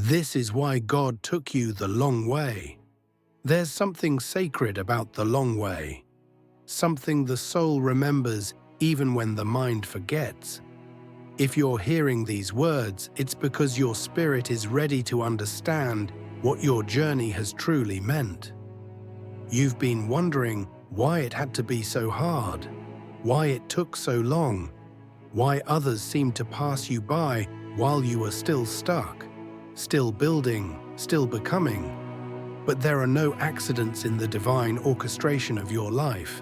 This is why God took you the long way. There's something sacred about the long way, something the soul remembers even when the mind forgets. If you're hearing these words, it's because your spirit is ready to understand what your journey has truly meant. You've been wondering why it had to be so hard, why it took so long, why others seemed to pass you by while you were still stuck, still building, still becoming. But there are no accidents in the divine orchestration of your life.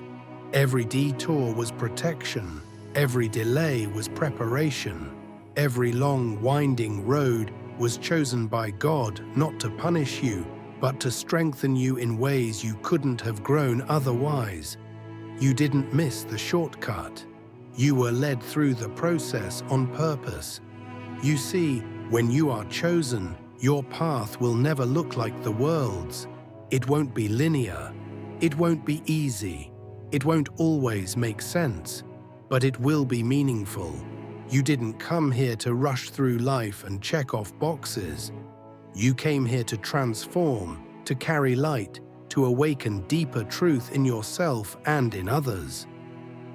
Every detour was protection, every delay was preparation, every long, winding road was chosen by God not to punish you, but to strengthen you in ways you couldn't have grown otherwise. You didn't miss the shortcut. You were led through the process on purpose. You see, when you are chosen, your path will never look like the world's. It won't be linear. It won't be easy. It won't always make sense, but it will be meaningful. You didn't come here to rush through life and check off boxes. You came here to transform, to carry light, to awaken deeper truth in yourself and in others.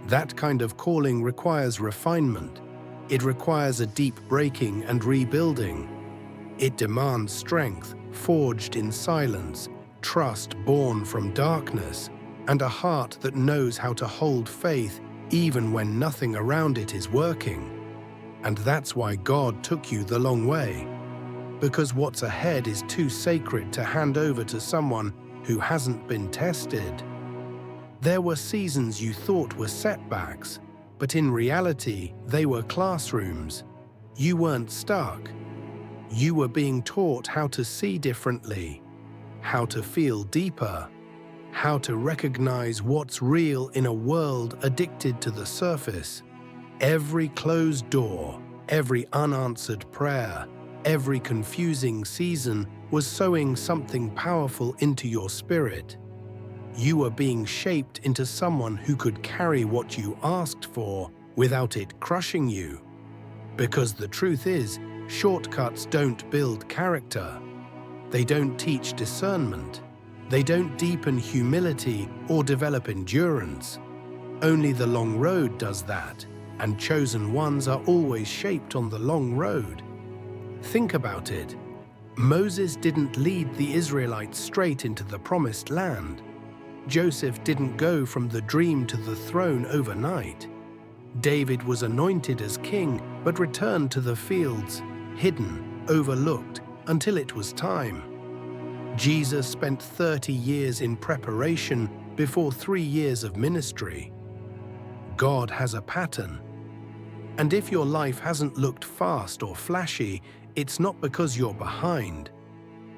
That kind of calling requires refinement. It requires a deep breaking and rebuilding. It demands strength, forged in silence, trust born from darkness, and a heart that knows how to hold faith even when nothing around it is working. And that's why God took you the long way. Because what's ahead is too sacred to hand over to someone who hasn't been tested. There were seasons you thought were setbacks, but in reality, they were classrooms. You weren't stuck. You were being taught how to see differently, how to feel deeper, how to recognize what's real in a world addicted to the surface. Every closed door, every unanswered prayer, every confusing season was sowing something powerful into your spirit. You were being shaped into someone who could carry what you asked for without it crushing you. Because the truth is, shortcuts don't build character. They don't teach discernment. They don't deepen humility or develop endurance. Only the long road does that, and chosen ones are always shaped on the long road. Think about it. Moses didn't lead the Israelites straight into the promised land. Joseph didn't go from the dream to the throne overnight. David was anointed as king, but returned to the fields, hidden, overlooked, until it was time. Jesus spent 30 years in preparation before 3 years of ministry. God has a pattern. And if your life hasn't looked fast or flashy, it's not because you're behind.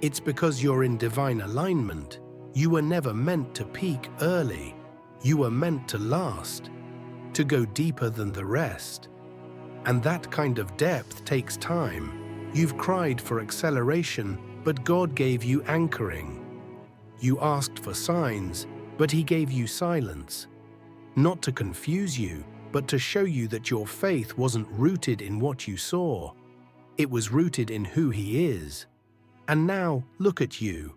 It's because you're in divine alignment. You were never meant to peak early. You were meant to last, to go deeper than the rest. And that kind of depth takes time. You've cried for acceleration, but God gave you anchoring. You asked for signs, but He gave you silence. Not to confuse you, but to show you that your faith wasn't rooted in what you saw. It was rooted in who He is. And now, look at you.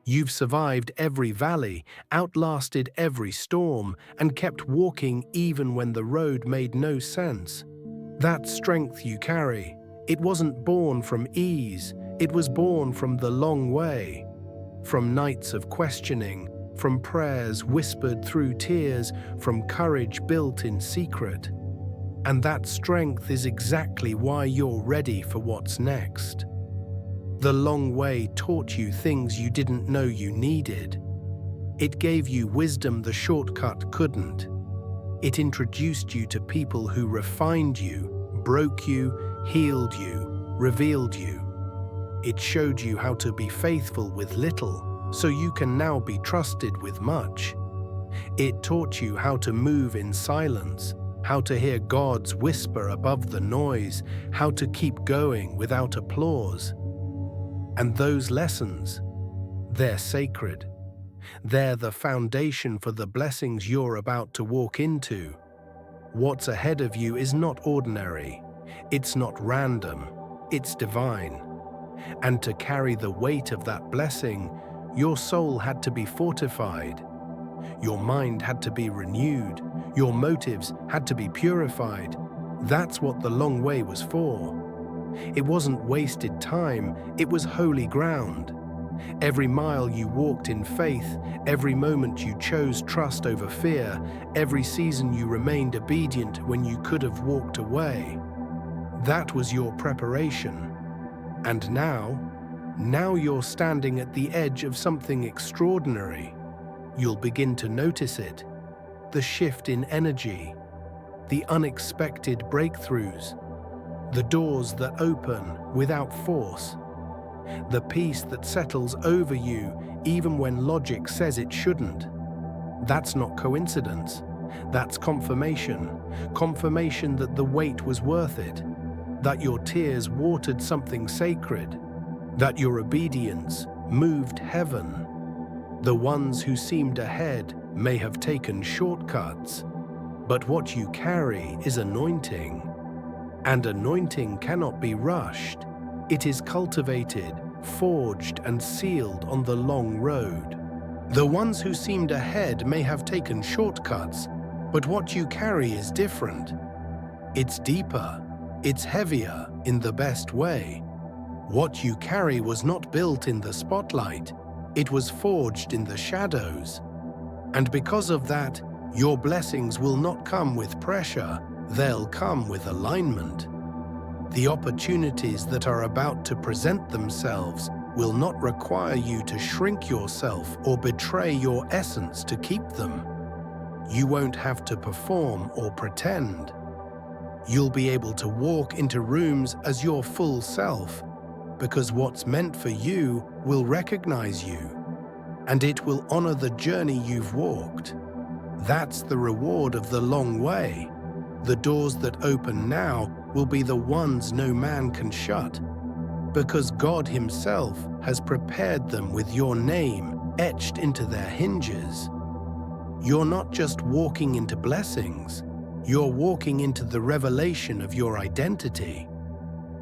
You've survived every valley, outlasted every storm, and kept walking even when the road made no sense. That strength you carry, it wasn't born from ease, it was born from the long way. From nights of questioning, from prayers whispered through tears, from courage built in secret. And that strength is exactly why you're ready for what's next. The long way taught you things you didn't know you needed. It gave you wisdom the shortcut couldn't. It introduced you to people who refined you, broke you, healed you, revealed you. It showed you how to be faithful with little, so you can now be trusted with much. It taught you how to move in silence, how to hear God's whisper above the noise, how to keep going without applause. And those lessons, they're sacred. They're the foundation for the blessings you're about to walk into. What's ahead of you is not ordinary. It's not random. It's divine. And to carry the weight of that blessing, your soul had to be fortified. Your mind had to be renewed. Your motives had to be purified. That's what the long way was for. It wasn't wasted time, it was holy ground. Every mile you walked in faith, every moment you chose trust over fear, every season you remained obedient when you could have walked away. That was your preparation. And now you're standing at the edge of something extraordinary. You'll begin to notice it. The shift in energy, the unexpected breakthroughs, the doors that open without force, the peace that settles over you even when logic says it shouldn't. That's not coincidence. That's confirmation. Confirmation that the wait was worth it, that your tears watered something sacred, that your obedience moved heaven. The ones who seemed ahead may have taken shortcuts, but what you carry is anointing. And anointing cannot be rushed. It is cultivated, forged, and sealed on the long road. The ones who seemed ahead may have taken shortcuts, but what you carry is different. It's deeper, it's heavier in the best way. What you carry was not built in the spotlight, it was forged in the shadows. And because of that, your blessings will not come with pressure, they'll come with alignment. The opportunities that are about to present themselves will not require you to shrink yourself or betray your essence to keep them. You won't have to perform or pretend. You'll be able to walk into rooms as your full self, because what's meant for you will recognize you, and it will honor the journey you've walked. That's the reward of the long way. The doors that open now will be the ones no man can shut, because God Himself has prepared them with your name etched into their hinges. You're not just walking into blessings, you're walking into the revelation of your identity,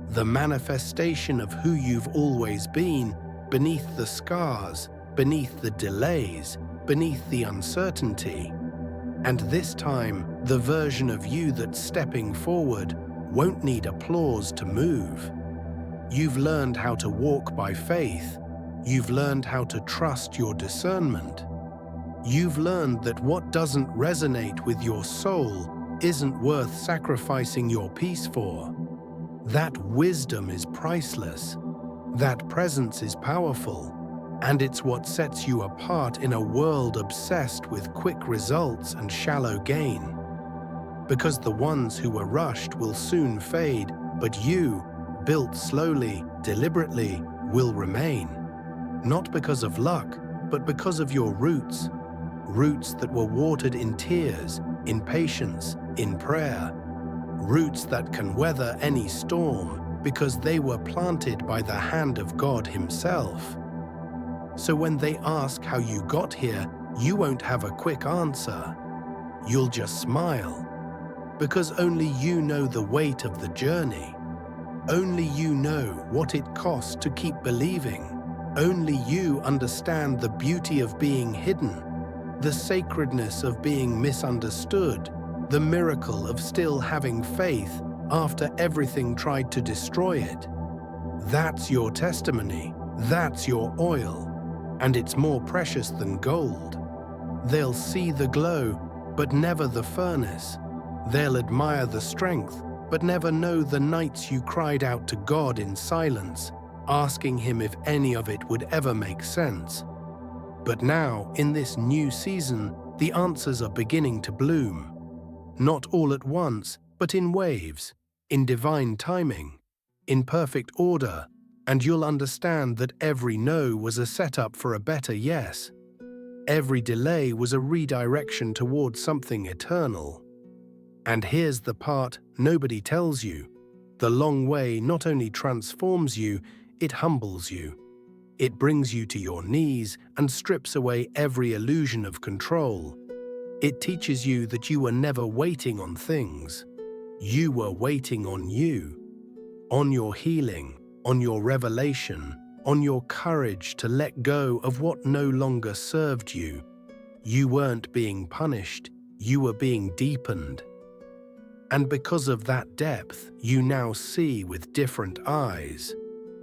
the manifestation of who you've always been, beneath the scars, beneath the delays, beneath the uncertainty. And this time, the version of you that's stepping forward won't need applause to move. You've learned how to walk by faith. You've learned how to trust your discernment. You've learned that what doesn't resonate with your soul isn't worth sacrificing your peace for. That wisdom is priceless. That presence is powerful. And it's what sets you apart in a world obsessed with quick results and shallow gain. Because the ones who were rushed will soon fade, but you, built slowly, deliberately, will remain. Not because of luck, but because of your roots. Roots that were watered in tears, in patience, in prayer. Roots that can weather any storm because they were planted by the hand of God Himself. So when they ask how you got here, you won't have a quick answer. You'll just smile. Because only you know the weight of the journey. Only you know what it costs to keep believing. Only you understand the beauty of being hidden, the sacredness of being misunderstood, the miracle of still having faith after everything tried to destroy it. That's your testimony. That's your oil. And it's more precious than gold. They'll see the glow, but never the furnace. They'll admire the strength, but never know the nights you cried out to God in silence, asking Him if any of it would ever make sense. But now, in this new season, the answers are beginning to bloom. Not all at once, but in waves, in divine timing, in perfect order. And you'll understand that every no was a setup for a better yes. Every delay was a redirection towards something eternal. And here's the part nobody tells you. The long way not only transforms you, it humbles you. It brings you to your knees and strips away every illusion of control. It teaches you that you were never waiting on things. You were waiting on you, on your healing, on your revelation, on your courage to let go of what no longer served you. You weren't being punished, you were being deepened. And because of that depth, you now see with different eyes.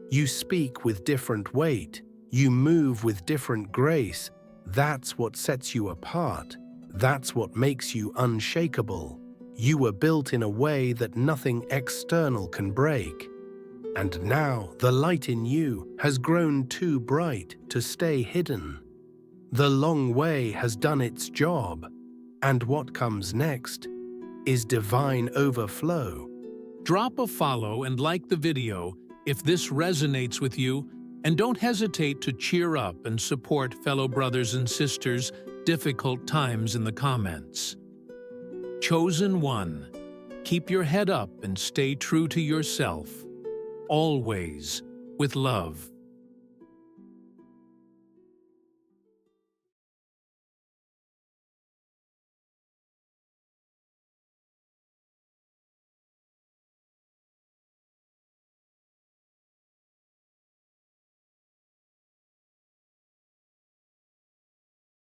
You speak with different weight, you move with different grace. That's what sets you apart. That's what makes you unshakable. You were built in a way that nothing external can break. And now the light in you has grown too bright to stay hidden. The long way has done its job, and what comes next is divine overflow. Drop a follow and like the video if this resonates with you, and don't hesitate to cheer up and support fellow brothers and sisters difficult times in the comments. Chosen one, keep your head up and stay true to yourself. Always with love.